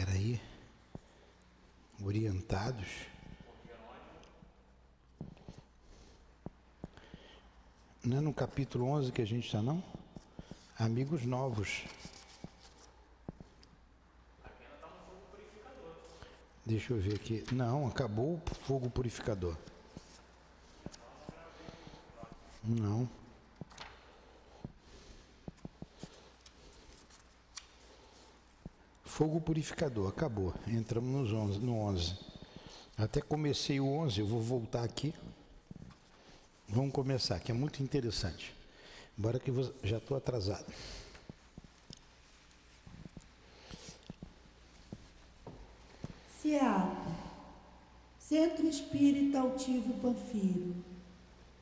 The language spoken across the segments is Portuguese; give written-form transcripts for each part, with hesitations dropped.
Espera aí. Orientados. Não é no capítulo 11 que a gente está, não? Amigos novos. Deixa eu ver aqui. Não, acabou o fogo purificador. Não. Fogo purificador, acabou. Entramos no 11. Até comecei o 11, eu vou voltar aqui. Vamos começar, que é muito interessante. Embora que eu já estou atrasado. CEAP, Centro Espírita Altivo Panfiro.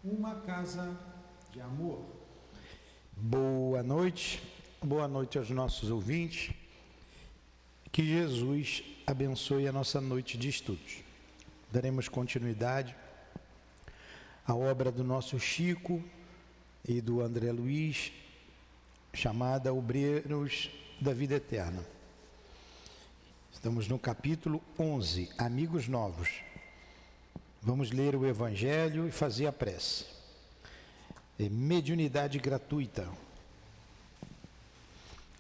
Uma casa de amor. Boa noite aos nossos ouvintes. Que Jesus abençoe a nossa noite de estudos. Daremos continuidade à obra do nosso Chico e do André Luiz, chamada Obreiros da Vida Eterna. Estamos no capítulo 11, Amigos Novos. Vamos ler o Evangelho e fazer a prece. Mediunidade gratuita.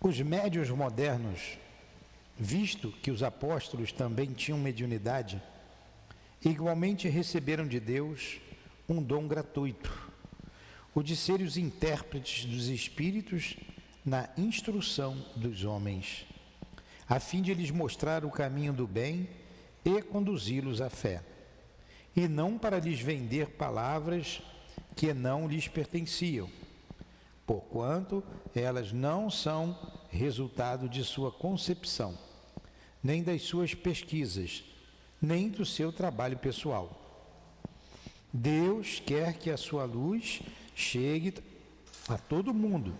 Os médiuns modernos, visto que os apóstolos também tinham mediunidade, igualmente receberam de Deus um dom gratuito, o de serem os intérpretes dos espíritos na instrução dos homens, a fim de lhes mostrar o caminho do bem e conduzi-los à fé, e não para lhes vender palavras que não lhes pertenciam, porquanto elas não são resultado de sua concepção, nem das suas pesquisas, nem do seu trabalho pessoal. Deus quer que a sua luz chegue a todo mundo.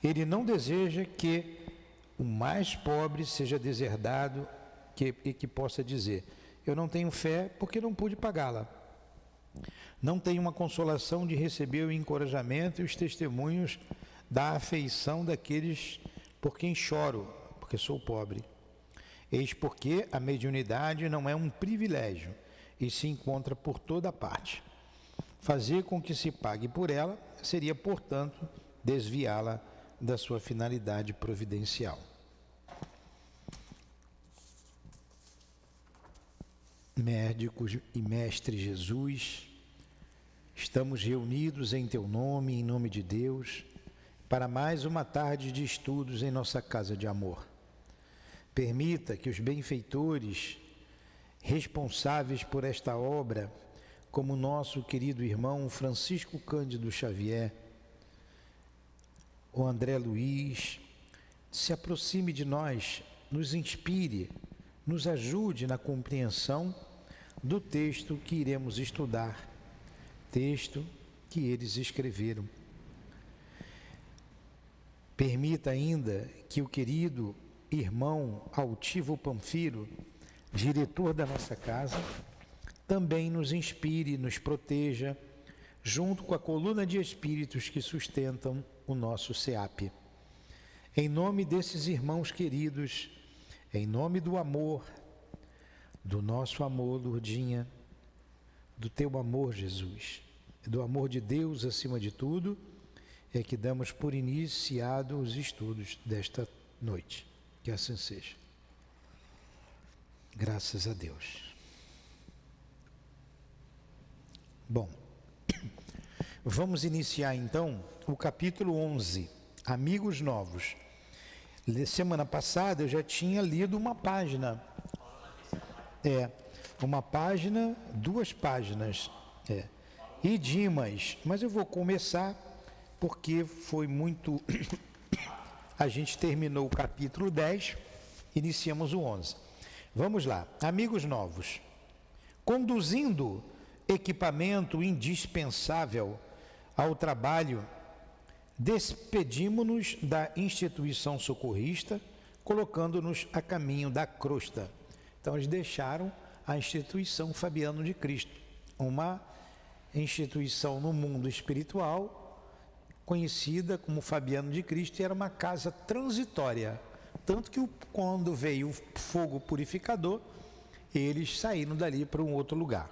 Ele não deseja que o mais pobre seja deserdado e que possa dizer: eu não tenho fé porque não pude pagá-la. Não tenho uma consolação de receber o encorajamento e os testemunhos da afeição daqueles por quem choro, porque sou pobre. Eis porque a mediunidade não é um privilégio e se encontra por toda parte. Fazer com que se pague por ela seria, portanto, desviá-la da sua finalidade providencial. Médicos e Mestre Jesus, estamos reunidos em Teu nome, em nome de Deus, para mais uma tarde de estudos em nossa casa de amor. Permita que os benfeitores responsáveis por esta obra, como nosso querido irmão Francisco Cândido Xavier, o André Luiz, se aproxime de nós, nos inspire, nos ajude na compreensão do texto que iremos estudar, texto que eles escreveram. Permita ainda que o querido irmão Altivo Panfiro, diretor da nossa casa, também nos inspire, nos proteja, junto com a coluna de espíritos que sustentam o nosso CEAP. Em nome desses irmãos queridos, em nome do amor, do nosso amor, Lourdinha, do teu amor, Jesus, do amor de Deus acima de tudo, é que damos por iniciado os estudos desta noite. Que assim seja. Graças a Deus. Bom, vamos iniciar então o capítulo 11, Amigos Novos. Semana passada eu já tinha lido uma página. Uma página, 2 páginas. E Dimas, mas eu vou começar porque foi muito... A gente terminou o capítulo 10, iniciamos o 11. Vamos lá. Amigos novos. Conduzindo equipamento indispensável ao trabalho, despedimos-nos da instituição socorrista, colocando-nos a caminho da crosta. Então, eles deixaram a instituição Fabiano de Cristo, uma instituição no mundo espiritual, conhecida como Fabiano de Cristo, e era uma casa transitória, Tanto que quando veio o fogo purificador, eles saíram dali para um outro lugar.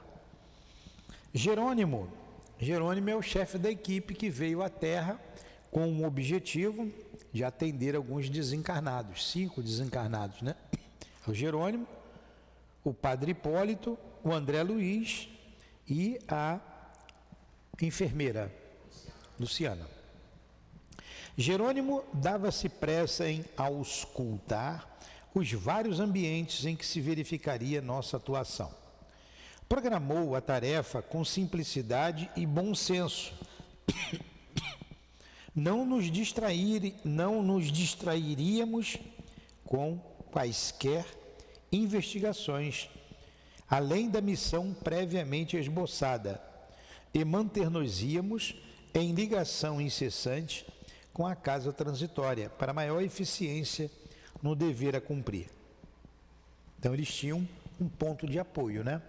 Jerônimo é o chefe da equipe que veio à Terra com o objetivo de atender alguns desencarnados, 5 desencarnados, né? O Jerônimo, o Padre Hipólito, o André Luiz e a enfermeira Luciana. Jerônimo dava-se pressa em auscultar os vários ambientes em que se verificaria nossa atuação. Programou a tarefa com simplicidade e bom senso. Não nos distrairíamos com quaisquer investigações, além da missão previamente esboçada, e manter-nos-íamos em ligação incessante com a casa transitória, para maior eficiência no dever a cumprir. Então, eles tinham um ponto de apoio, né?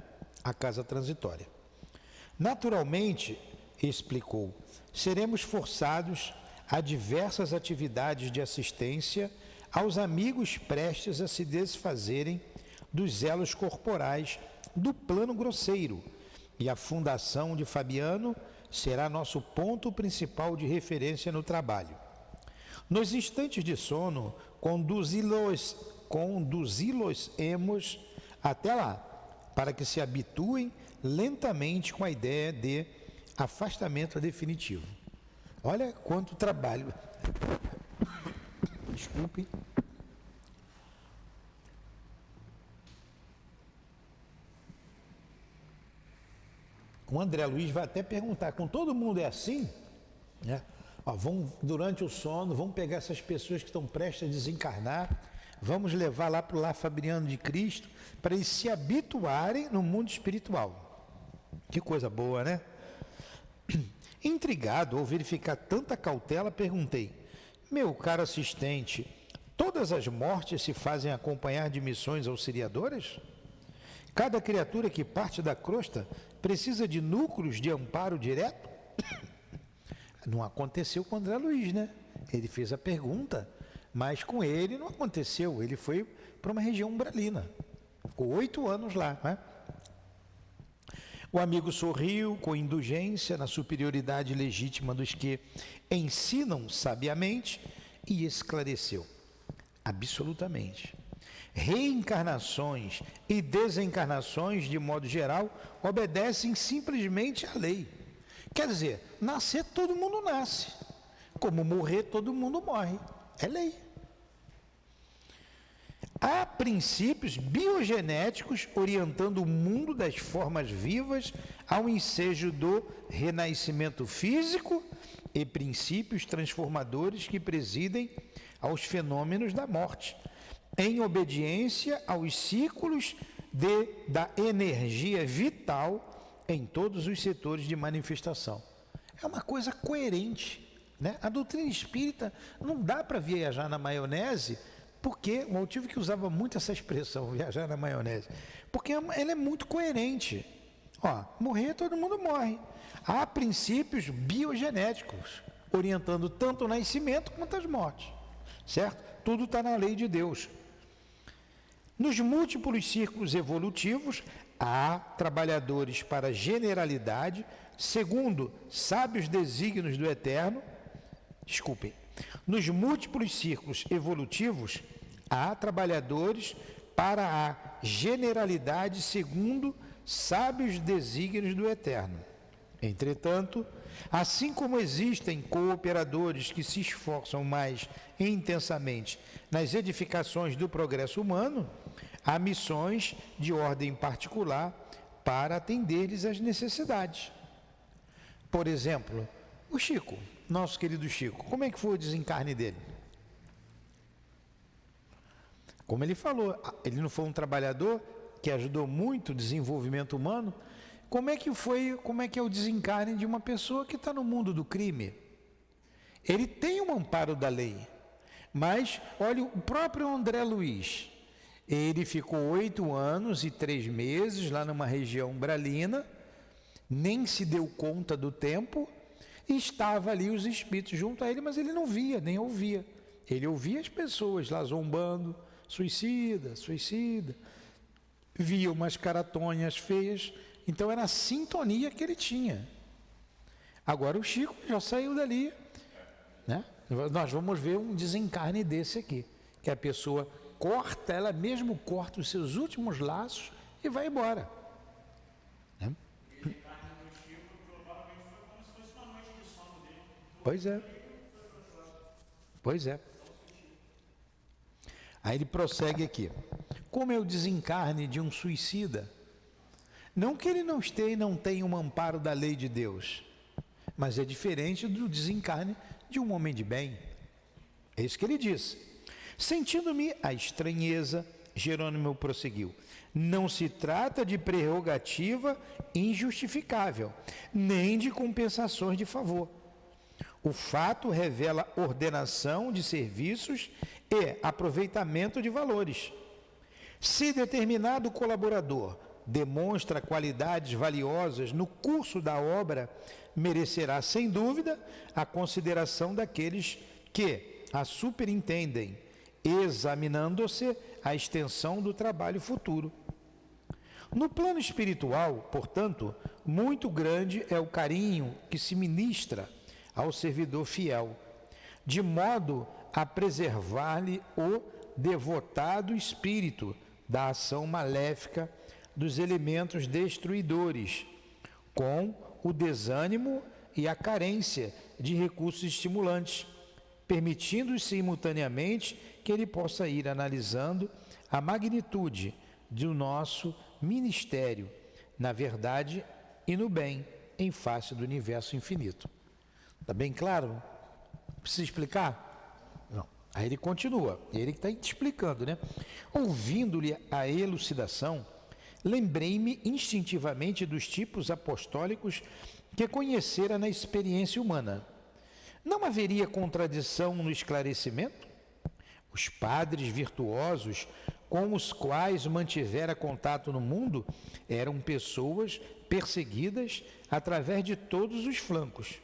A casa transitória. Naturalmente, explicou, seremos forçados a diversas atividades de assistência aos amigos prestes a se desfazerem dos elos corporais do plano grosseiro, e a fundação de Fabiano será nosso ponto principal de referência no trabalho. Nos instantes de sono, conduzi-los-emos até lá, para que se habituem lentamente com a ideia de afastamento definitivo. Olha quanto trabalho. Desculpe. O André Luiz vai até perguntar, com todo mundo é assim? Né? Ó, durante o sono, vamos pegar essas pessoas que estão prestes a desencarnar, vamos levar lá para o Lar Fabiano de Cristo, para eles se habituarem no mundo espiritual. Que coisa boa, né? Intrigado ao verificar tanta cautela, perguntei, meu caro assistente, todas as mortes se fazem acompanhar de missões auxiliadoras? Cada criatura que parte da crosta precisa de núcleos de amparo direto? Não aconteceu com o André Luiz, né? Ele fez a pergunta, mas com ele não aconteceu. Ele foi para uma região umbralina. Ficou 8 anos lá, né? O amigo sorriu com indulgência na superioridade legítima dos que ensinam sabiamente e esclareceu. Absolutamente. Reencarnações e desencarnações, de modo geral, obedecem simplesmente à lei. Quer dizer, nascer todo mundo nasce, como morrer todo mundo morre. É lei. Há princípios biogenéticos orientando o mundo das formas vivas ao ensejo do renascimento físico e princípios transformadores que presidem aos fenômenos da morte, em obediência aos ciclos da energia vital em todos os setores de manifestação. É uma coisa coerente, né? A doutrina espírita não dá para viajar na maionese, porque o motivo que usava muito essa expressão, viajar na maionese, porque ela é muito coerente. Ó, morrer todo mundo morre. Há princípios biogenéticos orientando tanto o nascimento quanto as mortes, certo? Tudo está na lei de Deus. Nos múltiplos círculos evolutivos, há trabalhadores para a generalidade, segundo sábios desígnios do Eterno. Nos múltiplos círculos evolutivos, há trabalhadores para a generalidade, segundo sábios desígnios do Eterno. Entretanto, assim como existem cooperadores que se esforçam mais intensamente nas edificações do progresso humano, há missões de ordem particular para atender-lhes às necessidades. Por exemplo, o Chico, nosso querido Chico, como é que foi o desencarne dele? Como ele falou, ele não foi um trabalhador que ajudou muito o desenvolvimento humano? Como é que é o desencarne de uma pessoa que está no mundo do crime? Ele tem um amparo da lei, mas, olha, o próprio André Luiz, ele ficou 8 anos e 3 meses lá numa região umbralina, nem se deu conta do tempo, e estava ali os espíritos junto a ele, mas ele não via, nem ouvia. Ele ouvia as pessoas lá zombando, suicida, suicida, via umas caratonhas feias, então era a sintonia que ele tinha. Agora o Chico já saiu dali, né? Nós vamos ver um desencarne desse aqui, que a pessoa corta, ela mesmo corta os seus últimos laços e vai embora, né? Pois é. Pois é. Aí ele prossegue aqui. Como é o desencarne de um suicida? Não que ele não esteja e não tenha um amparo da lei de Deus, mas é diferente do desencarne de um homem de bem. É isso que ele diz. Sentindo-me a estranheza, Jerônimo prosseguiu. Não se trata de prerrogativa injustificável, nem de compensações de favor. O fato revela ordenação de serviços e aproveitamento de valores. Se determinado colaborador demonstra qualidades valiosas no curso da obra, merecerá, sem dúvida, a consideração daqueles que a superintendem, examinando-se a extensão do trabalho futuro. No plano espiritual, portanto, muito grande é o carinho que se ministra ao servidor fiel, de modo a preservar-lhe o devotado espírito da ação maléfica dos elementos destruidores, com o desânimo e a carência de recursos estimulantes, permitindo simultaneamente que ele possa ir analisando a magnitude do nosso ministério, na verdade e no bem, em face do universo infinito. Está bem claro? Precisa explicar? Não. Aí ele continua, ele que está explicando, né? Ouvindo-lhe a elucidação, lembrei-me instintivamente dos tipos apostólicos que conhecera na experiência humana. Não haveria contradição no esclarecimento? Os padres virtuosos com os quais mantivera contato no mundo eram pessoas perseguidas através de todos os flancos.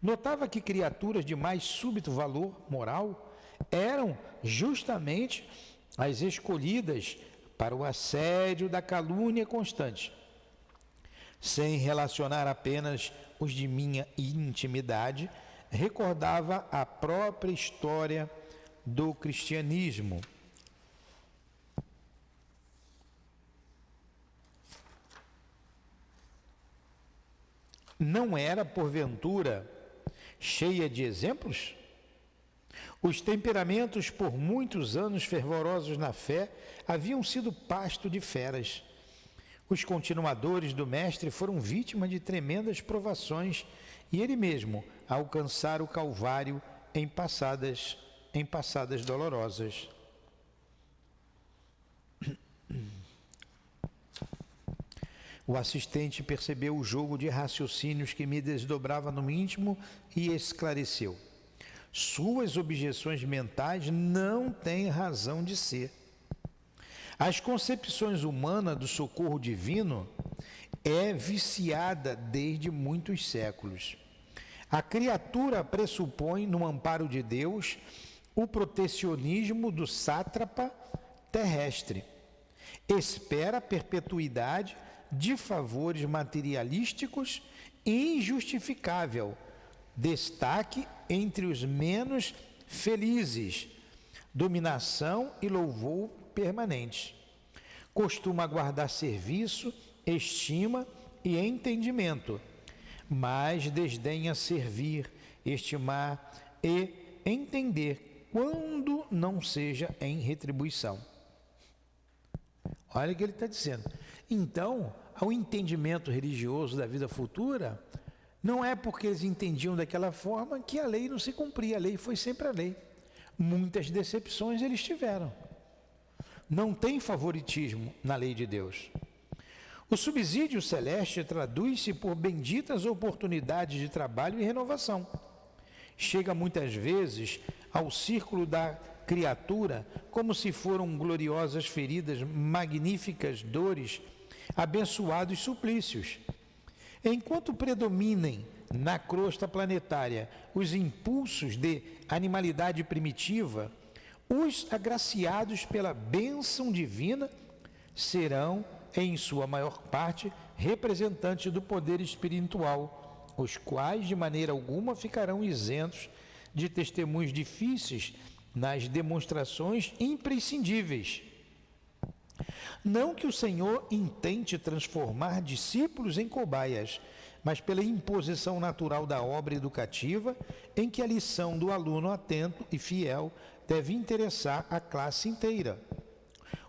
Notava que criaturas de mais súbito valor moral eram justamente as escolhidas para o assédio da calúnia constante. Sem relacionar apenas os de minha intimidade, recordava a própria história do cristianismo. Não era, porventura, cheia de exemplos? Os temperamentos, por muitos anos fervorosos na fé, haviam sido pasto de feras. Os continuadores do Mestre foram vítimas de tremendas provações e ele mesmo alcançara o Calvário em passadas dolorosas. O assistente percebeu o jogo de raciocínios que me desdobrava no íntimo e esclareceu. Suas objeções mentais não têm razão de ser. As concepções humanas do socorro divino é viciada desde muitos séculos. A criatura pressupõe, no amparo de Deus, o protecionismo do sátrapa terrestre. Espera a perpetuidade de favores materialísticos injustificável, destaque entre os menos felizes, dominação e louvor permanentes. Costuma guardar serviço, estima e entendimento, mas desdenha servir, estimar e entender quando não seja em retribuição. Olha o que ele está dizendo. Então, ao entendimento religioso da vida futura, não é porque eles entendiam daquela forma que a lei não se cumpria, a lei foi sempre a lei. Muitas decepções eles tiveram. Não tem favoritismo na lei de Deus. O subsídio celeste traduz-se por benditas oportunidades de trabalho e renovação. Chega muitas vezes ao círculo da criatura como se foram gloriosas feridas, magníficas dores, abençoados suplícios. Enquanto predominem na crosta planetária os impulsos de animalidade primitiva, os agraciados pela bênção divina serão, em sua maior parte, representantes do poder espiritual, os quais de maneira alguma ficarão isentos de testemunhos difíceis nas demonstrações imprescindíveis. Não que o Senhor intente transformar discípulos em cobaias, mas pela imposição natural da obra educativa, em que a lição do aluno atento e fiel deve interessar a classe inteira.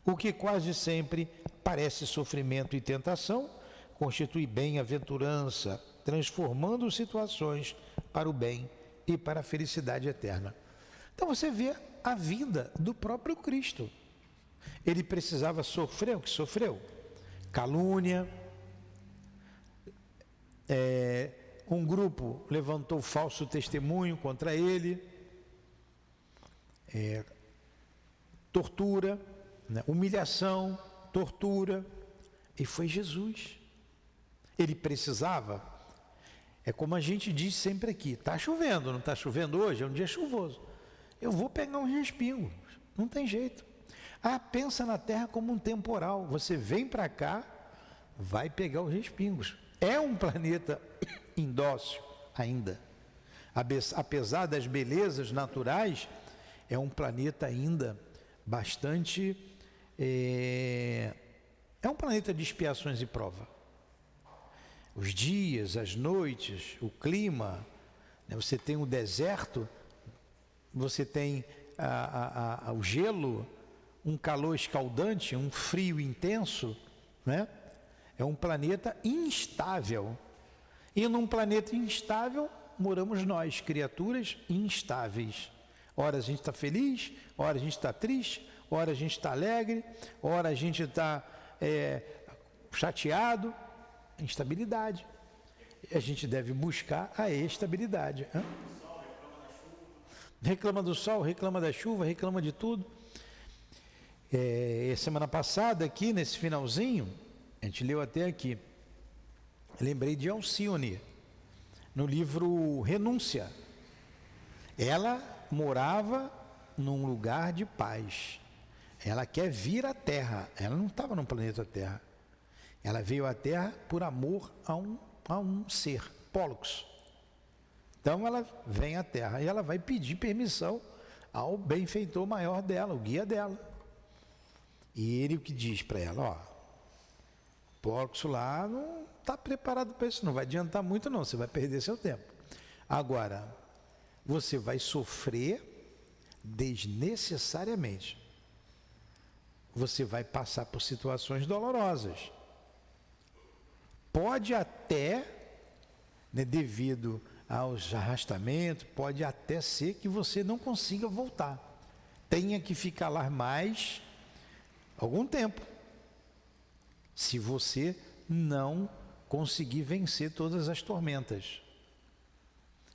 O que quase sempre parece sofrimento e tentação, constitui bem-aventurança, transformando situações para o bem e para a felicidade eterna. Então você vê a vida do próprio Cristo. Ele precisava sofrer o que sofreu. Calúnia, um grupo levantou falso testemunho contra ele, tortura, né? Humilhação, tortura, e foi Jesus. Ele precisava, é como a gente diz sempre aqui, está chovendo, não está chovendo hoje? É um dia chuvoso. Eu vou pegar uns respingos, não tem jeito. Pensa na terra como um temporal, você vem para cá, vai pegar os respingos. É um planeta indócil ainda. Apesar das belezas naturais, é um planeta ainda bastante... É um planeta de expiações e prova. Os dias, as noites, o clima, né? Você tem o deserto, você tem o gelo, um calor escaldante, um frio intenso, né? É um planeta instável. E num planeta instável moramos nós, criaturas instáveis. Ora a gente está feliz, ora a gente está triste, ora a gente está alegre, ora a gente está chateado. Instabilidade. A gente deve buscar a estabilidade. Reclama do sol, reclama da chuva, reclama de tudo. Semana passada aqui, nesse finalzinho, a gente leu até aqui, lembrei de Alcione, no livro Renúncia. Ela morava num lugar de paz. Ela quer vir à Terra. Ela não estava no planeta Terra. Ela veio à Terra por amor a um ser, Pólux. Então ela vem à Terra e ela vai pedir permissão ao benfeitor maior dela, o guia dela. E ele o que diz para ela, Pólux lá não está preparado para isso, não vai adiantar muito não, você vai perder seu tempo. Agora, você vai sofrer desnecessariamente. Você vai passar por situações dolorosas. Pode até, né, devido aos arrastamentos, pode até ser que você não consiga voltar. Tenha que ficar lá mais algum tempo. Se você não conseguir vencer todas as tormentas.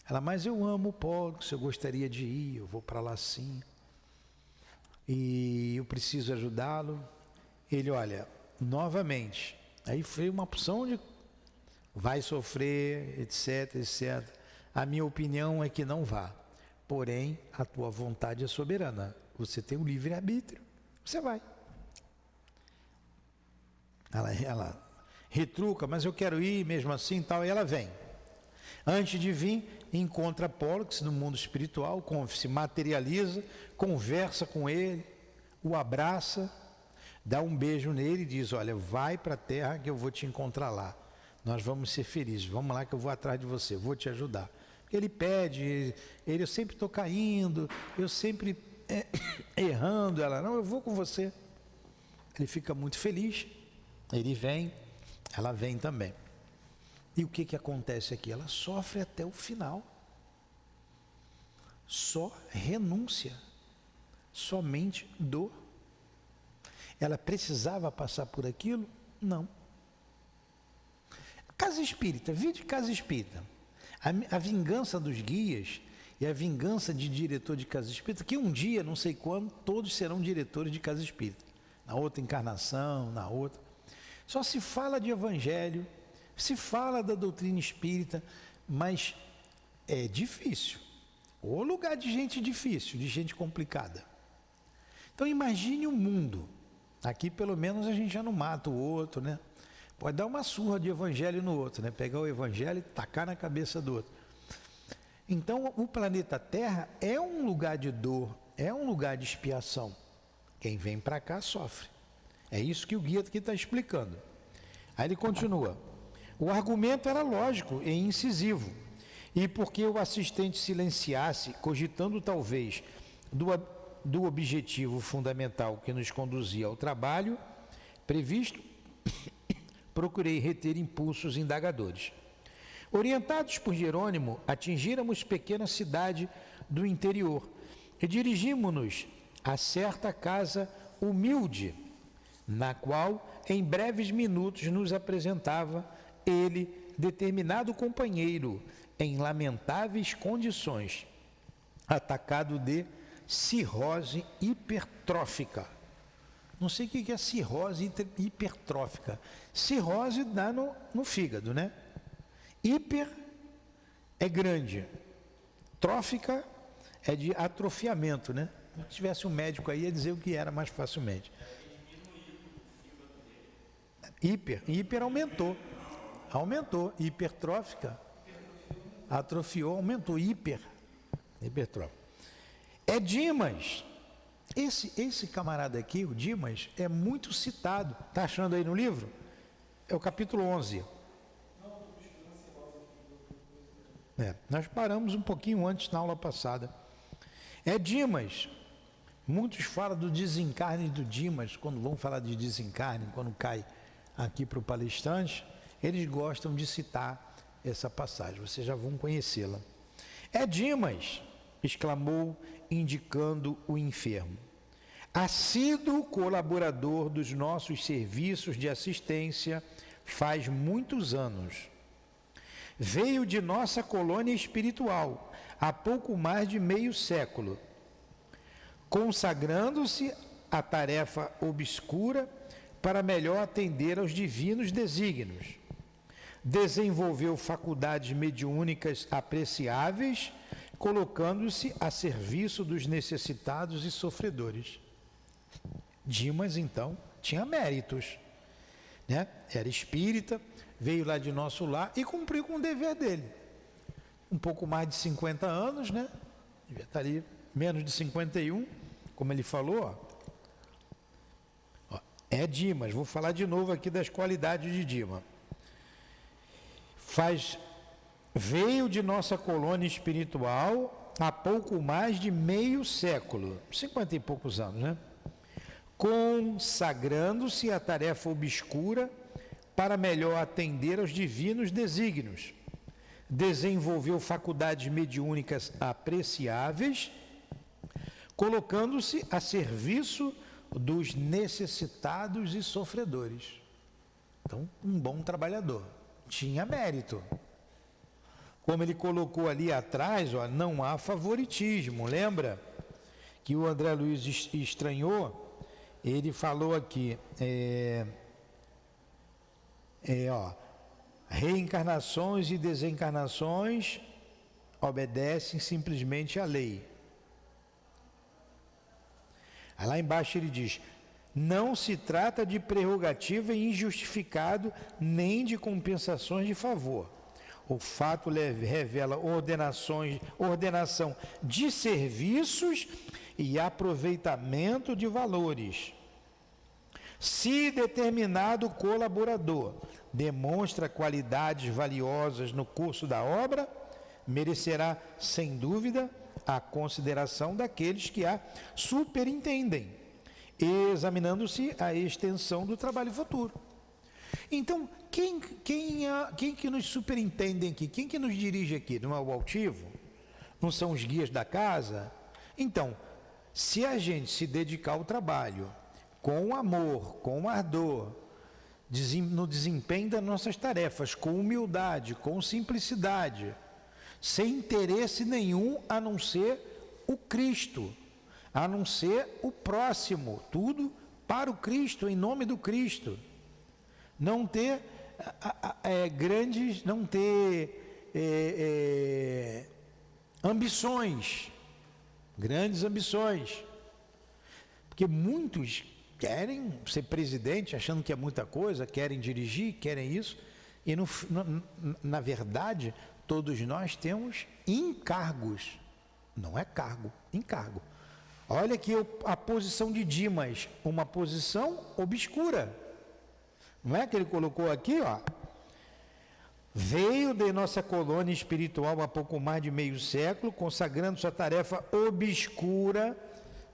Ela, mas eu amo o Pólux, eu gostaria de ir, eu vou para lá sim. E eu preciso ajudá-lo. Ele, olha, novamente, aí foi uma opção de vai sofrer, etc, etc. A minha opinião é que não vá. Porém, a tua vontade é soberana. Você tem o livre-arbítrio. Você vai. Ela retruca, mas eu quero ir mesmo assim, tal, e ela vem. Antes de vir, encontra Pólux no mundo espiritual, se materializa, conversa com ele, o abraça, dá um beijo nele e diz, olha, vai para a Terra que eu vou te encontrar lá. Nós vamos ser felizes, vamos lá que eu vou atrás de você, vou te ajudar. Ele pede, eu sempre estou caindo, eu sempre errando. Ela, não, eu vou com você. Ele fica muito feliz, ele vem, ela vem também. E o que acontece aqui? Ela sofre até o final. Só renúncia, somente dor. Ela precisava passar por aquilo? Não. Casa espírita, vídeo de casa espírita. A vingança dos guias e a vingança de diretor de casa espírita, que um dia, não sei quando, todos serão diretores de casa espírita. Na outra encarnação, na outra. Só se fala de evangelho, se fala da doutrina espírita, mas é difícil. Ou lugar de gente difícil, de gente complicada. Então imagine o mundo. Aqui pelo menos a gente já não mata o outro, né? Pode dar uma surra de evangelho no outro, né? Pegar o evangelho e tacar na cabeça do outro. Então o planeta Terra é um lugar de dor, é um lugar de expiação. Quem vem para cá sofre. É isso que o guia aqui está explicando. Aí ele continua. O argumento era lógico e incisivo. E porque o assistente silenciasse, cogitando talvez do objetivo fundamental que nos conduzia ao trabalho previsto, procurei reter impulsos indagadores. Orientados por Jerônimo, atingíramos pequena cidade do interior e dirigimos-nos a certa casa humilde, na qual, em breves minutos, nos apresentava ele, determinado companheiro, em lamentáveis condições, atacado de cirrose hipertrófica. Não sei o que é cirrose hipertrófica. Cirrose dá no fígado, né? Hiper é grande. Trófica é de atrofiamento, né? Se tivesse um médico aí, ia dizer o que era mais facilmente. Hiper aumentou. Aumentou. Hipertrófica. Atrofiou, aumentou. Hipertrófica. É Dimas. Esse camarada aqui, o Dimas, é muito citado. Está achando aí no livro? É o capítulo 11. Nós paramos um pouquinho antes na aula passada. É Dimas. Muitos falam do desencarne do Dimas, quando vão falar de desencarne, quando cai aqui para o palestrante, eles gostam de citar essa passagem, vocês já vão conhecê-la. É Dimas, exclamou, indicando o enfermo. Assíduo colaborador dos nossos serviços de assistência faz muitos anos. Veio de nossa colônia espiritual há pouco mais de meio século, consagrando-se à tarefa obscura para melhor atender aos divinos desígnios. Desenvolveu faculdades mediúnicas apreciáveis, colocando-se a serviço dos necessitados e sofredores. Dimas, então, tinha méritos, né? Era espírita, veio lá de nosso lar e cumpriu com o dever dele. Um pouco mais de 50 anos, né? Devia estar ali, menos de 51, como ele falou, ó. É Dimas, vou falar de novo aqui das qualidades de Dimas. Veio de nossa colônia espiritual há pouco mais de meio século, 50 e poucos anos, né? Consagrando-se à tarefa obscura para melhor atender aos divinos desígnios. Desenvolveu faculdades mediúnicas apreciáveis, colocando-se a serviço dos necessitados e sofredores. Então, um bom trabalhador. Tinha mérito. Como ele colocou ali atrás, ó, não há favoritismo. Lembra que o André Luiz estranhou? Ele falou aqui, reencarnações e desencarnações obedecem simplesmente à lei. Aí lá embaixo ele diz, não se trata de prerrogativa injustificado nem de compensações de favor. O fato revela ordenação de serviços e aproveitamento de valores. Se determinado colaborador demonstra qualidades valiosas no curso da obra, merecerá, sem dúvida, a consideração daqueles que a superintendem, examinando-se a extensão do trabalho futuro. Então, quem que nos superintendem aqui? Quem que nos dirige aqui? Não é o altivo? Não são os guias da casa? Então, se a gente se dedicar ao trabalho com amor, com ardor, no desempenho das nossas tarefas, com humildade, com simplicidade, sem interesse nenhum a não ser o Cristo, a não ser o próximo, tudo para o Cristo, em nome do Cristo. Não ter ambições, grandes ambições. Porque muitos querem ser presidente, achando que é muita coisa, querem dirigir, querem isso, e na verdade, todos nós temos encargos, não é cargo, encargo. Olha aqui a posição de Dimas, uma posição obscura. Não é que ele colocou aqui, ó? Veio de nossa colônia espiritual há pouco mais de meio século, consagrando sua tarefa obscura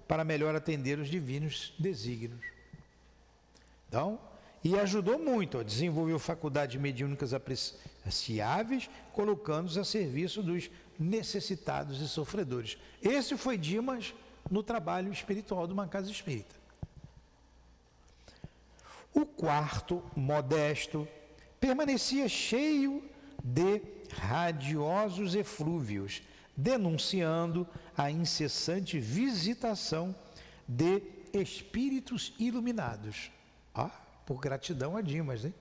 para melhor atender os divinos desígnios. Então, e ajudou muito, ó, desenvolveu faculdades mediúnicas apreciáveis, colocando-os a serviço dos necessitados e sofredores. Esse foi Dimas no trabalho espiritual de uma casa espírita. O quarto, modesto, permanecia cheio de radiosos eflúvios, denunciando a incessante visitação de espíritos iluminados. Por gratidão a Dimas, hein?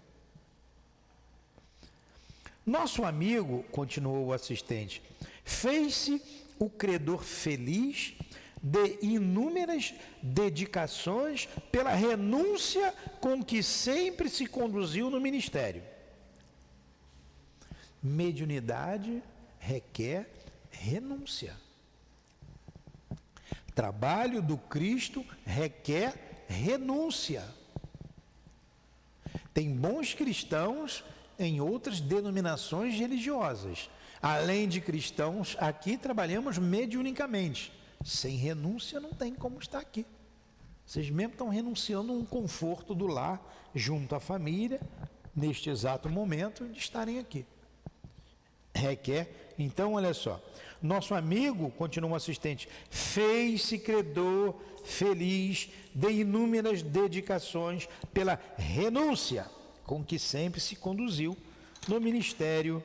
Nosso amigo, continuou o assistente, fez-se o credor feliz de inúmeras dedicações pela renúncia com que sempre se conduziu no ministério. Mediunidade requer renúncia. Trabalho do Cristo requer renúncia. Tem bons cristãos em outras denominações religiosas. Além de cristãos, aqui trabalhamos mediunicamente. Sem renúncia não tem como estar aqui. Vocês mesmo estão renunciando a um conforto do lar, junto à família, neste exato momento de estarem aqui. Requer, então olha só, nosso amigo, continua o assistente, fez-se credor feliz de inúmeras dedicações pela renúncia com que sempre se conduziu no ministério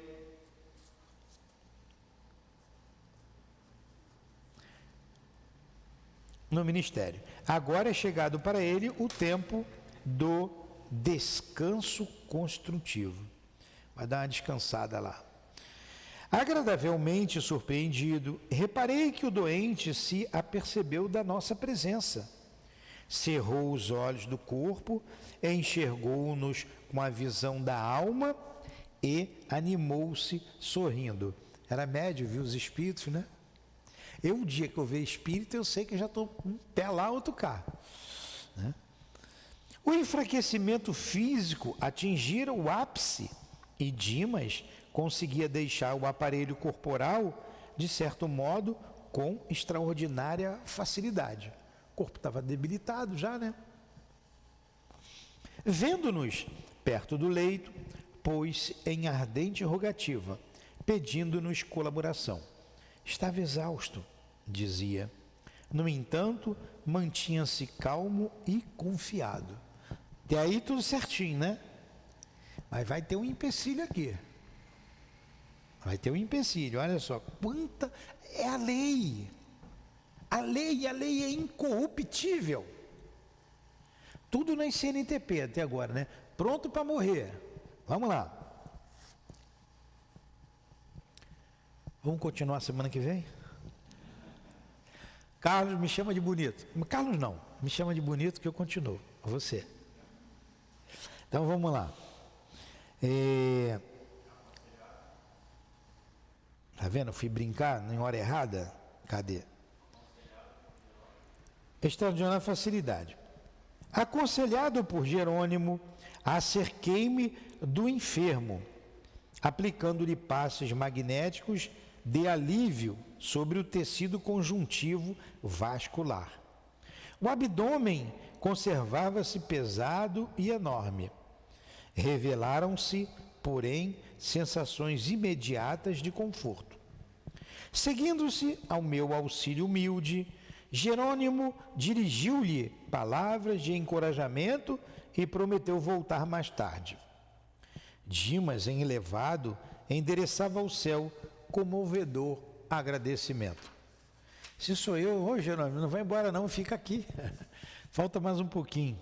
Agora é chegado para ele o tempo do descanso construtivo. Vai dar uma descansada lá. Agradavelmente surpreendido, reparei que o doente se apercebeu da nossa presença. Cerrou os olhos do corpo, enxergou-nos com a visão da alma e animou-se sorrindo. Era médio, viu os espíritos, né? O dia que eu ver espírito, eu sei que já estou um pé lá, outro cá. Né? O enfraquecimento físico atingira o ápice e Dimas conseguia deixar o aparelho corporal, de certo modo, com extraordinária facilidade. O corpo estava debilitado já, né? Vendo-nos perto do leito, pôs-se em ardente rogativa, pedindo-nos colaboração. Estava exausto, dizia. No entanto, mantinha-se calmo e confiado. E aí tudo certinho, né? Mas vai ter um empecilho aqui. Vai ter um empecilho, olha só. Quanta é a lei. A lei é incorruptível. Tudo na CNTP até agora, né? Pronto para morrer. Vamos lá. Vamos continuar semana que vem? Carlos, me chama de bonito. Carlos não, me chama de bonito que eu continuo. Você. Então vamos lá. Tá vendo? Eu fui brincar em hora errada. Cadê? Extraordinária facilidade. Aconselhado por Jerônimo, acerquei-me do enfermo, aplicando-lhe passes magnéticos de alívio sobre o tecido conjuntivo vascular. O abdômen conservava-se pesado e enorme. Revelaram-se, porém, sensações imediatas de conforto. Seguindo-se ao meu auxílio humilde, Jerônimo dirigiu-lhe palavras de encorajamento e prometeu voltar mais tarde. Dimas, em elevado, endereçava ao céu comovedor agradecimento. Se sou eu, Jerônimo, não vai embora não, fica aqui. Falta mais um pouquinho.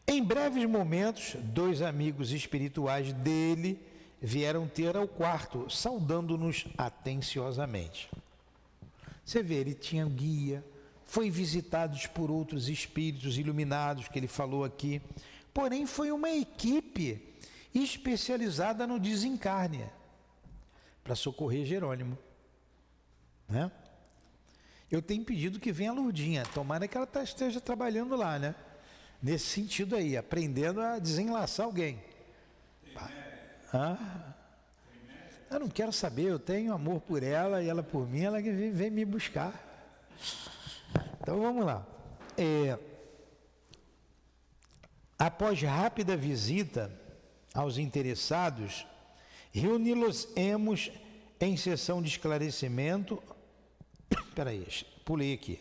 Em breves momentos, dois amigos espirituais dele vieram ter ao quarto, saudando-nos atenciosamente. Você vê, ele tinha guia, foi visitado por outros espíritos iluminados que ele falou aqui, porém foi uma equipe especializada no desencarne para socorrer Jerônimo, né? Eu tenho pedido que venha a Lourdinha, tomara que ela esteja trabalhando lá, né? Nesse sentido aí, aprendendo a desenlaçar alguém. Eu não quero saber, eu tenho amor por ela e ela por mim, ela que vem me buscar. Então vamos lá. Após rápida visita aos interessados, reuni-los-emos em sessão de esclarecimento. Peraí, pulei aqui.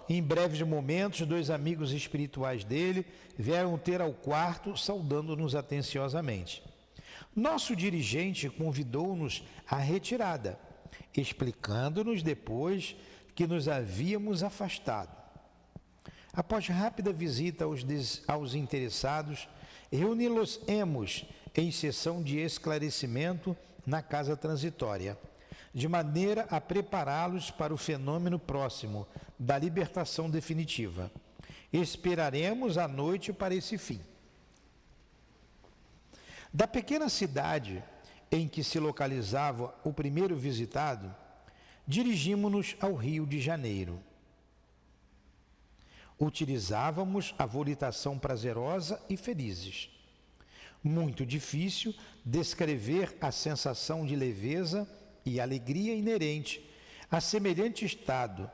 Em breves momentos, 2 amigos espirituais dele vieram ter ao quarto, saudando-nos atenciosamente. Nosso dirigente convidou-nos à retirada, explicando-nos depois que nos havíamos afastado. Após rápida visita aos interessados, reuni-los-emos em sessão de esclarecimento na casa transitória, de maneira a prepará-los para o fenômeno próximo da libertação definitiva. Esperaremos a noite para esse fim. Da pequena cidade em que se localizava o primeiro visitado, dirigimos-nos ao Rio de Janeiro. Utilizávamos a volitação prazerosa e felizes. Muito difícil descrever a sensação de leveza e alegria inerente a semelhante estado,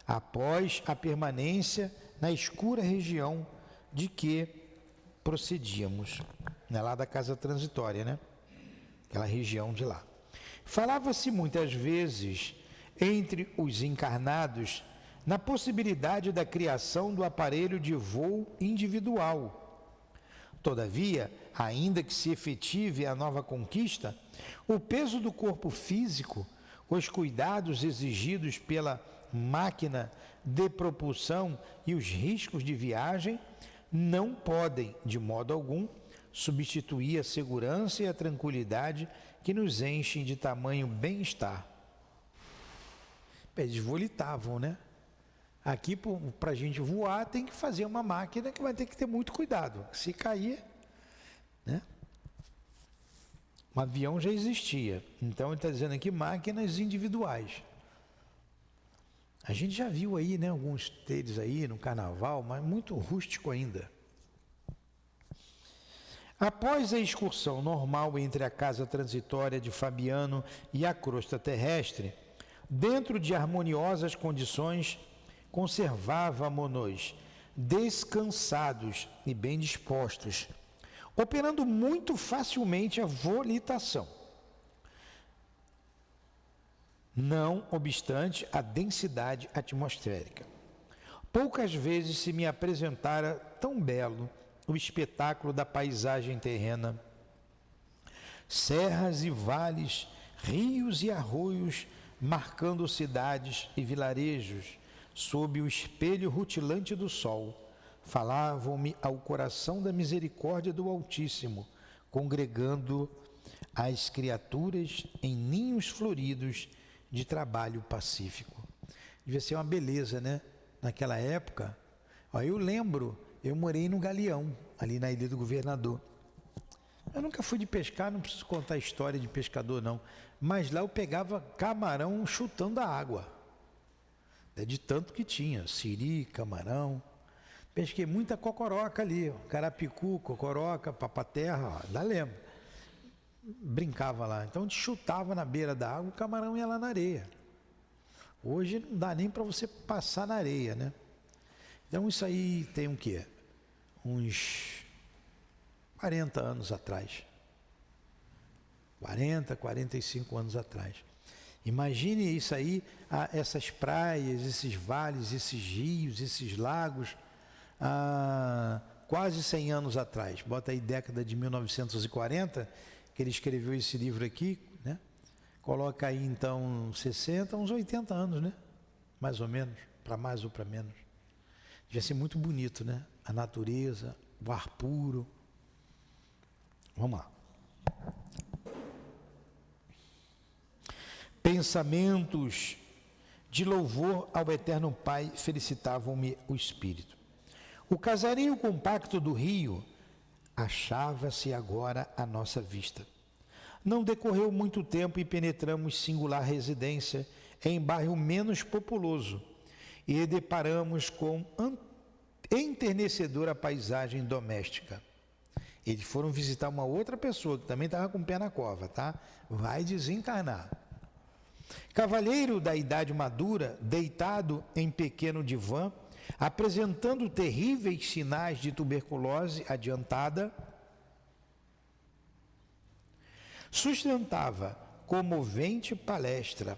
após a permanência na escura região de que procedíamos, lá da casa transitória, né? Aquela região de lá. Falava-se muitas vezes entre os encarnados na possibilidade da criação do aparelho de voo individual. Todavia, ainda que se efetive a nova conquista, o peso do corpo físico, os cuidados exigidos pela máquina de propulsão e os riscos de viagem não podem, de modo algum, substituir a segurança e a tranquilidade que nos enchem de tamanho bem-estar. Eles volitavam, né? Aqui, para a gente voar, tem que fazer uma máquina que vai ter que ter muito cuidado. Se cair, né? Um avião já existia. Então, ele está dizendo aqui máquinas individuais. A gente já viu aí, né, alguns deles aí no carnaval, mas muito rústico ainda. Após a excursão normal entre a casa transitória de Fabiano e a crosta terrestre, dentro de harmoniosas condições, conservávamos-nos descansados e bem dispostos, operando muito facilmente a volitação. Não obstante a densidade atmosférica. Poucas vezes se me apresentara tão belo o espetáculo da paisagem terrena. Serras e vales, rios e arroios, marcando cidades e vilarejos, sob o espelho rutilante do sol, falavam-me ao coração da misericórdia do Altíssimo, congregando as criaturas em ninhos floridos de trabalho pacífico. Devia ser uma beleza, né? Naquela época, eu lembro, eu morei no Galeão, ali na Ilha do Governador. Eu nunca fui de pescar, não preciso contar a história de pescador não, mas lá eu pegava camarão chutando a água. De tanto que tinha, siri, camarão. Pesquei muita cocoroca ali, carapicu, cocoroca, papaterra, lá lembro. Brincava lá, então a gente chutava na beira da água, o camarão ia lá na areia. Hoje não dá nem para você passar na areia, né? Então isso aí tem o quê? Uns 40 anos atrás. 40, 45 anos atrás. Imagine isso aí, essas praias, esses vales, esses rios, esses lagos, quase 100 anos atrás. Bota aí década de 1940, que ele escreveu esse livro aqui, né? Coloca aí então 60, uns 80 anos, né? Mais ou menos, para mais ou para menos. Devia ser muito bonito, né? A natureza, o ar puro. Vamos lá. Pensamentos de louvor ao Eterno Pai felicitavam-me o espírito. O casario compacto do rio achava-se agora à nossa vista. Não decorreu muito tempo e penetramos singular residência em bairro menos populoso e deparamos com enternecedora paisagem doméstica. Eles foram visitar uma outra pessoa que também estava com o pé na cova, tá? Vai desencarnar. Cavalheiro da idade madura, deitado em pequeno divã, apresentando terríveis sinais de tuberculose adiantada, sustentava comovente palestra,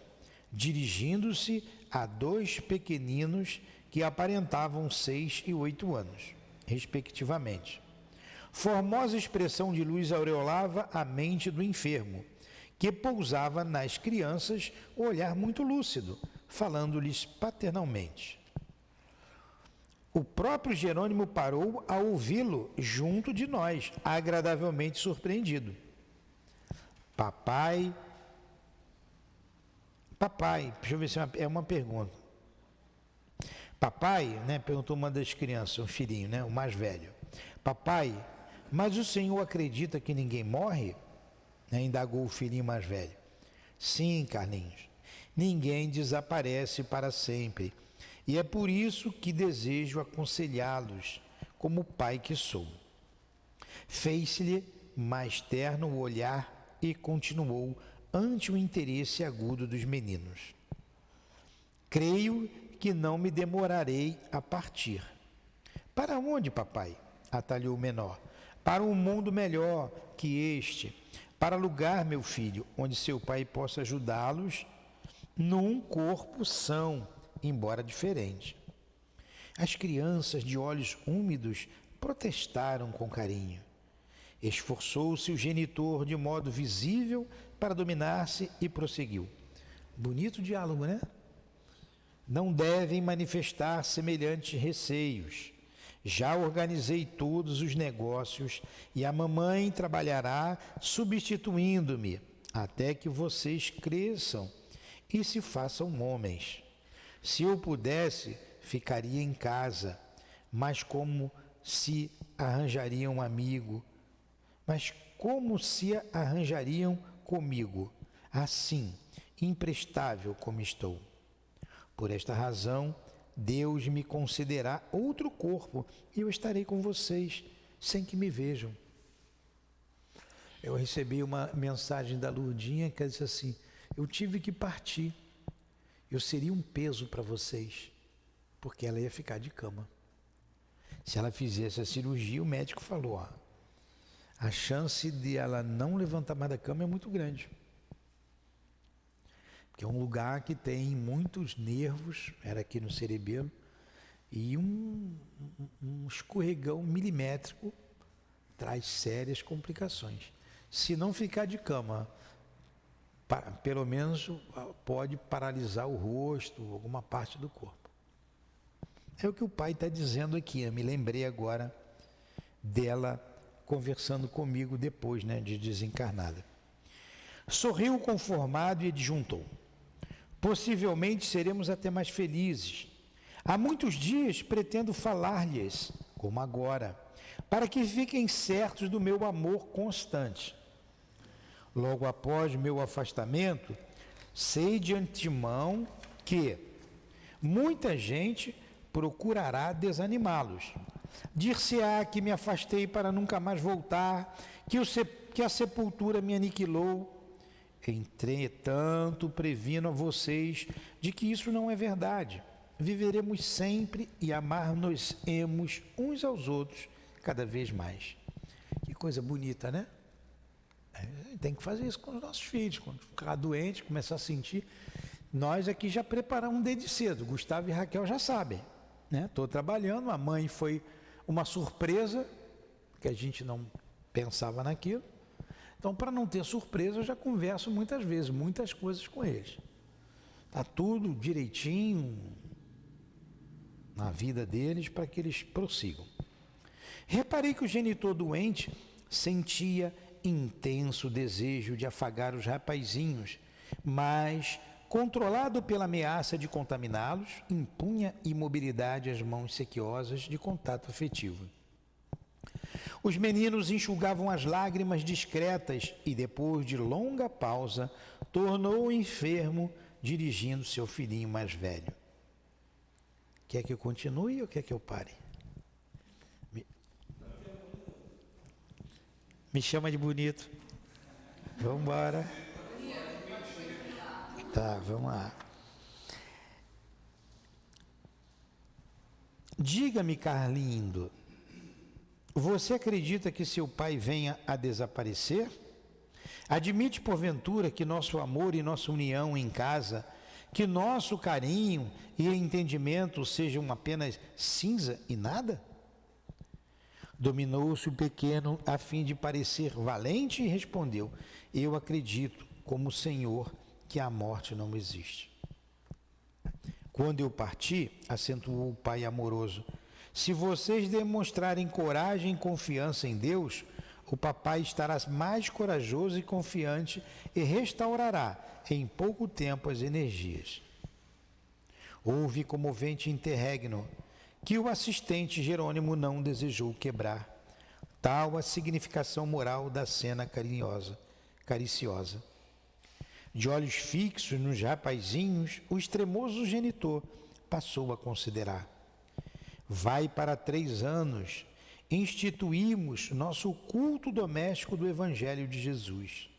dirigindo-se a dois pequeninos que aparentavam 6 e 8 anos, respectivamente. Formosa expressão de luz aureolava a mente do enfermo, que pousava nas crianças o olhar muito lúcido, falando-lhes paternalmente. O próprio Jerônimo parou a ouvi-lo junto de nós, agradavelmente surpreendido. Papai, deixa eu ver se é uma pergunta. Papai, né, perguntou uma das crianças, um filhinho, né, o mais velho. Papai, mas o senhor acredita que ninguém morre? Indagou o filhinho mais velho. Sim, Carlinhos, ninguém desaparece para sempre. E é por isso que desejo aconselhá-los, como pai que sou. Fez-lhe mais terno o olhar e continuou ante o interesse agudo dos meninos. Creio que não me demorarei a partir. Para onde, papai? Atalhou o menor. Para um mundo melhor que este. Para lugar, meu filho, onde seu pai possa ajudá-los num corpo são, embora diferente. As crianças de olhos úmidos protestaram com carinho. Esforçou-se o genitor de modo visível para dominar-se e prosseguiu. Bonito diálogo, né? Não devem manifestar semelhantes receios. Já organizei todos os negócios e a mamãe trabalhará substituindo-me até que vocês cresçam e se façam homens. Se eu pudesse, ficaria em casa, mas como se arranjariam comigo, assim, imprestável como estou? Por esta razão, Deus me concederá outro corpo e eu estarei com vocês sem que me vejam. Eu recebi uma mensagem da Lourdinha que disse assim: eu tive que partir, eu seria um peso para vocês, porque ela ia ficar de cama. Se ela fizesse a cirurgia, o médico falou, ó, a chance de ela não levantar mais da cama é muito grande. Porque é um lugar que tem muitos nervos, era aqui no cerebelo, e um escorregão milimétrico traz sérias complicações. Se não ficar de cama, pelo menos pode paralisar o rosto, alguma parte do corpo. É o que o pai está dizendo aqui, eu me lembrei agora dela conversando comigo depois, né, de desencarnada. Sorriu conformado e adjuntou: possivelmente seremos até mais felizes. Há muitos dias pretendo falar-lhes, como agora, para que fiquem certos do meu amor constante. Logo após meu afastamento, sei de antemão que muita gente procurará desanimá-los. Dir-se-á que me afastei para nunca mais voltar, que a sepultura me aniquilou. Entretanto, previno a vocês de que isso não é verdade. Viveremos sempre e amar-nos-emos uns aos outros cada vez mais. Que coisa bonita, né? Tem que fazer isso com os nossos filhos. Quando ficar doente, começar a sentir. Nós aqui já preparamos desde cedo. Gustavo e Raquel já sabem. Estou trabalhando, a mãe foi uma surpresa, que a gente não pensava naquilo. Então, para não ter surpresa, eu já converso muitas vezes, muitas coisas com eles. Está tudo direitinho na vida deles para que eles prossigam. Reparei que o genitor doente sentia intenso desejo de afagar os rapazinhos, mas, controlado pela ameaça de contaminá-los, impunha imobilidade às mãos sequiosas de contato afetivo. Os meninos enxugavam as lágrimas discretas e, depois de longa pausa, tornou o enfermo, dirigindo-se ao filhinho mais velho. Quer que eu continue ou quer que eu pare? Me chama de bonito. Vamos embora. Tá, vamos lá. Diga-me, Carlindo, você acredita que seu pai venha a desaparecer? Admite, porventura, que nosso amor e nossa união em casa, que nosso carinho e entendimento sejam apenas cinza e nada? Dominou-se o pequeno a fim de parecer valente e respondeu: eu acredito, como o Senhor, que a morte não existe. Quando eu partir, acentuou o pai amoroso, se vocês demonstrarem coragem e confiança em Deus, o papai estará mais corajoso e confiante e restaurará em pouco tempo as energias. Houve comovente interregno que o assistente Jerônimo não desejou quebrar. Tal a significação moral da cena cariciosa. De olhos fixos nos rapazinhos, o extremoso genitor passou a considerar. Vai para 3 anos, instituímos nosso culto doméstico do Evangelho de Jesus.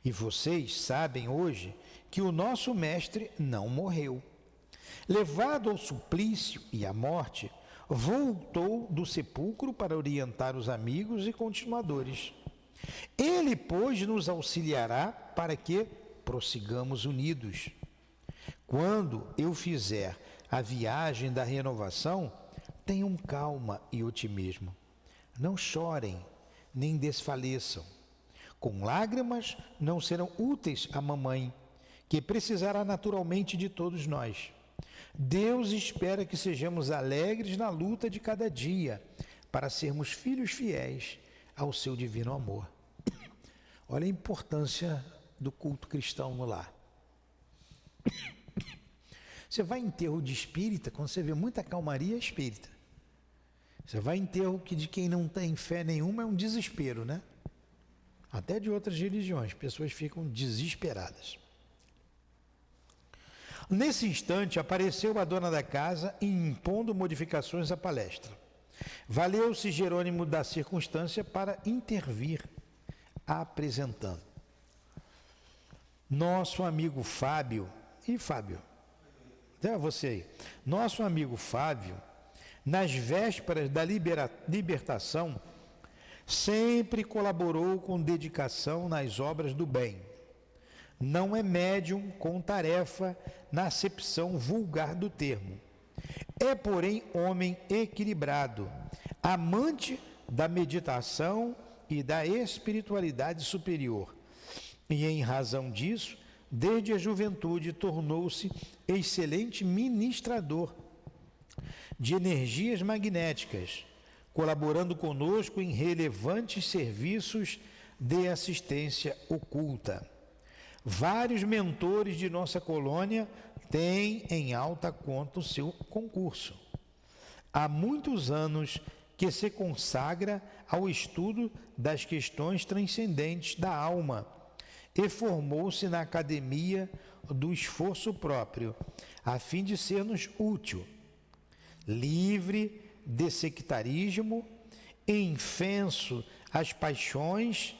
E vocês sabem hoje que o nosso mestre não morreu. Levado ao suplício e à morte, voltou do sepulcro para orientar os amigos e continuadores. Ele, pois, nos auxiliará para que prossigamos unidos. Quando eu fizer a viagem da renovação, tenham calma e otimismo. Não chorem, nem desfaleçam. Com lágrimas não serão úteis à mamãe, que precisará naturalmente de todos nós. Deus espera que sejamos alegres na luta de cada dia, para sermos filhos fiéis ao seu divino amor. Olha a importância do culto cristão no lar. Você vai em enterro de espírita, quando você vê muita calmaria, é espírita. Você vai em enterro de quem não tem fé nenhuma, é um desespero, né? Até de outras religiões, pessoas ficam desesperadas. Nesse instante, apareceu a dona da casa impondo modificações à palestra. Valeu-se Jerônimo da circunstância para intervir, apresentando. Nosso amigo Fábio, até você aí, nosso amigo Fábio, nas vésperas da libertação, sempre colaborou com dedicação nas obras do bem. Não é médium com tarefa na acepção vulgar do termo. É, porém, homem equilibrado, amante da meditação e da espiritualidade superior. E, em razão disso, desde a juventude tornou-se excelente ministrador de energias magnéticas, colaborando conosco em relevantes serviços de assistência oculta. Vários mentores de nossa colônia têm em alta conta o seu concurso. Há muitos anos que se consagra ao estudo das questões transcendentes da alma e formou-se na academia do esforço próprio, a fim de ser-nos útil. Livre de sectarismo, infenso às paixões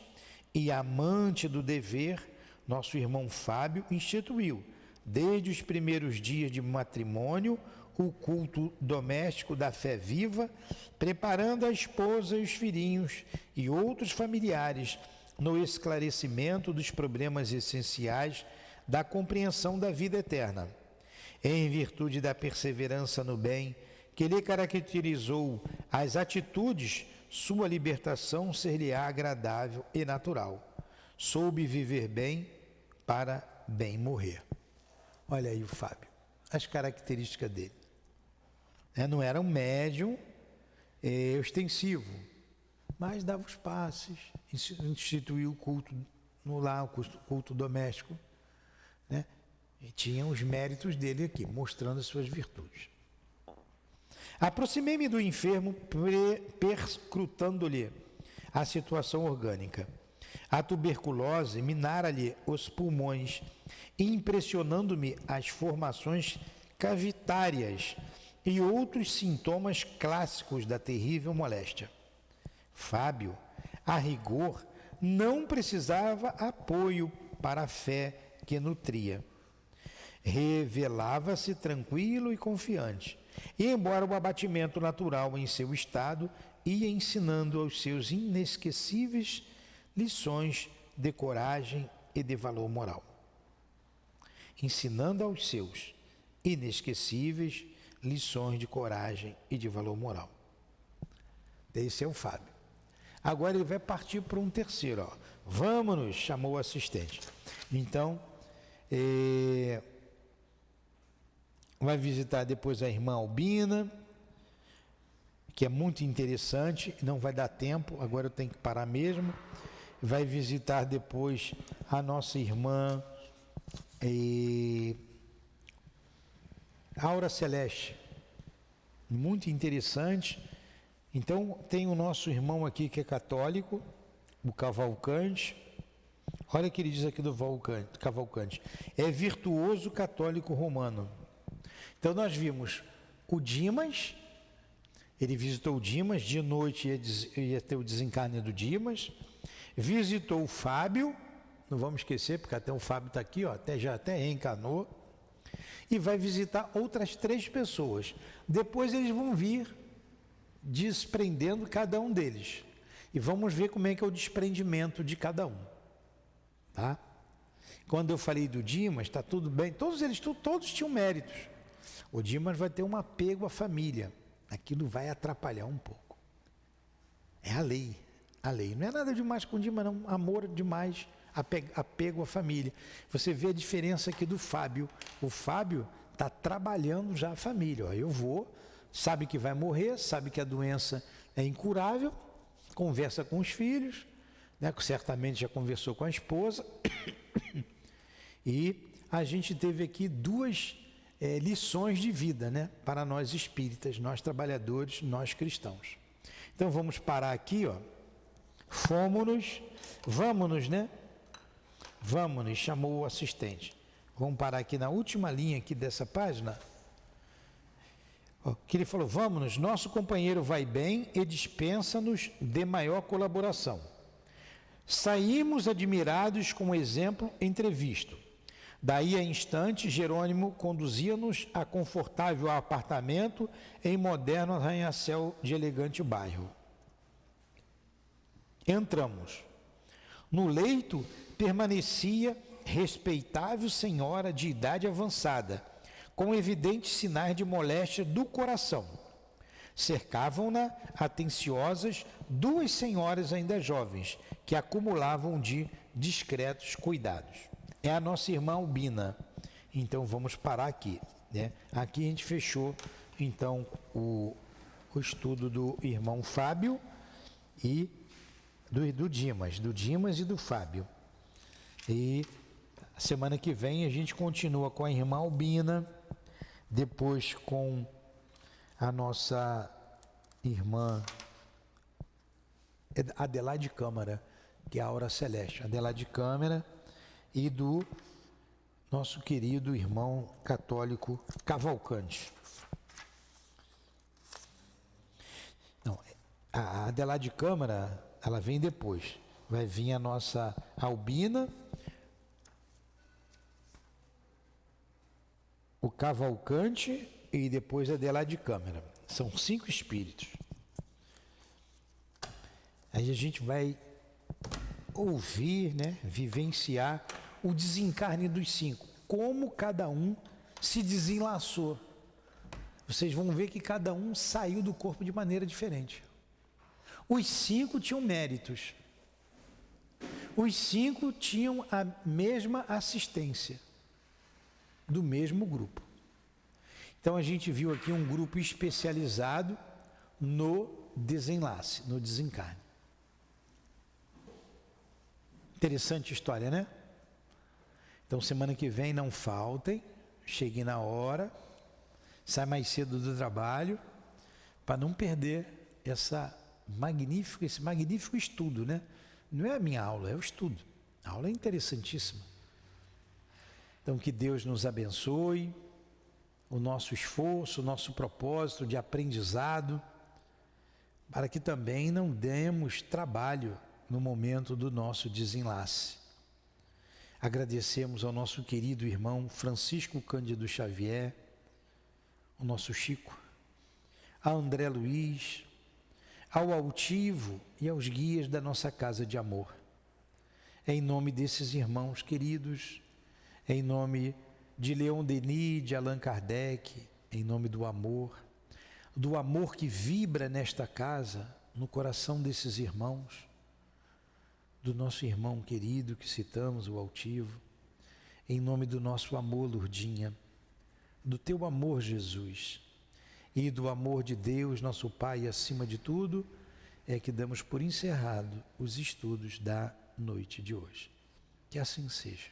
e amante do dever, nosso irmão Fábio instituiu, desde os primeiros dias de matrimônio, o culto doméstico da fé viva, preparando a esposa e os filhinhos e outros familiares no esclarecimento dos problemas essenciais da compreensão da vida eterna. Em virtude da perseverança no bem que lhe caracterizou as atitudes, sua libertação ser-lhe-á agradável e natural. Soube viver bem para bem morrer. Olha aí o Fábio, as características dele. Não era um médium ostensivo, mas dava os passes, instituiu o culto no lar, o culto doméstico, né? E tinha os méritos dele aqui, mostrando as suas virtudes. Aproximei-me do enfermo, perscrutando-lhe a situação orgânica. A tuberculose minara-lhe os pulmões, impressionando-me as formações cavitárias e outros sintomas clássicos da terrível moléstia. Fábio, a rigor, não precisava apoio para a fé que nutria. Revelava-se tranquilo e confiante, e embora o abatimento natural em seu estado, ia ensinando aos seus inesquecíveis lições de coragem e de valor moral. Ensinando aos seus inesquecíveis lições de coragem e de valor moral. Esse é o Fábio. Agora ele vai partir para um terceiro. Ó. Vamos, chamou o assistente. Então, vai visitar depois a irmã Albina, que é muito interessante, não vai dar tempo, agora eu tenho que parar mesmo. Vai visitar depois a nossa irmã Aura Celeste, muito interessante. Então tem o nosso irmão aqui que é católico, o Cavalcante. Olha o que ele diz aqui do Cavalcante. É virtuoso católico romano. Então nós vimos o Dimas, ele visitou o Dimas, de noite ia ter o desencarne do Dimas. Visitou o Fábio, não vamos esquecer, porque até o Fábio está aqui, ó, até reencarnou. E vai visitar outras 3 pessoas. Depois eles vão vir desprendendo cada um deles. E vamos ver como é que é o desprendimento de cada um. Tá? Quando eu falei do Dimas, está tudo bem. Todos tinham méritos. O Dimas vai ter um apego à família. Aquilo vai atrapalhar um pouco. É a lei. A lei. Não é nada demais com o Dimas, não. Amor demais, apego à família. Você vê a diferença aqui do Fábio. O Fábio está trabalhando já a família. Ó, sabe que vai morrer, sabe que a doença é incurável, conversa com os filhos, né, que certamente já conversou com a esposa. E a gente teve aqui 2 lições de vida, né, para nós espíritas, nós trabalhadores, nós cristãos. Então vamos parar aqui, ó. Vamos-nos, né? Vamos-nos, chamou o assistente. Vamos parar aqui na última linha aqui dessa página. Que ele falou, vamos-nos, nosso companheiro vai bem e dispensa-nos de maior colaboração. Saímos admirados com o exemplo entrevisto. Daí a instante, Jerônimo conduzia-nos a confortável apartamento em moderno arranha-céu de elegante bairro. Entramos. No leito permanecia respeitável senhora de idade avançada, com evidentes sinais de moléstia do coração. Cercavam-na atenciosas 2 senhoras ainda jovens, que acumulavam de discretos cuidados. É a nossa irmã Albina. Então vamos parar aqui, né? Aqui a gente fechou então o estudo do irmão Fábio e do Dimas e do Fábio. E semana que vem a gente continua com a irmã Albina, depois com a nossa irmã Adelaide Câmara, que é a Aura Celeste, Adelaide Câmara, e do nosso querido irmão católico Cavalcante. Não, a Adelaide Câmara, ela vem depois. Vai vir a nossa Albina, o Cavalcante e depois a Adelaide Câmara. São 5 espíritos. Aí a gente vai ouvir, né, vivenciar o desencarne dos 5. Como cada um se desenlaçou. Vocês vão ver que cada um saiu do corpo de maneira diferente. Os 5 tinham méritos. Os 5 tinham a mesma assistência do mesmo grupo. Então a gente viu aqui um grupo especializado no desenlace, no desencarne. Interessante história, né? Então, semana que vem não faltem, cheguem na hora, sai mais cedo do trabalho, para não perder esse magnífico estudo, né? Não é a minha aula, é o estudo. A aula é interessantíssima. Então, que Deus nos abençoe, o nosso esforço, o nosso propósito de aprendizado, para que também não demos trabalho no momento do nosso desenlace. Agradecemos ao nosso querido irmão Francisco Cândido Xavier, o nosso Chico, a André Luiz, ao altivo e aos guias da nossa casa de amor. É em nome desses irmãos queridos, é em nome de Leon Denis, de Allan Kardec, em nome do amor que vibra nesta casa, no coração desses irmãos, do nosso irmão querido que citamos, o altivo, em nome do nosso amor, Lourdinha, do teu amor, Jesus, e do amor de Deus, nosso Pai, acima de tudo, é que damos por encerrado os estudos da noite de hoje. Que assim seja.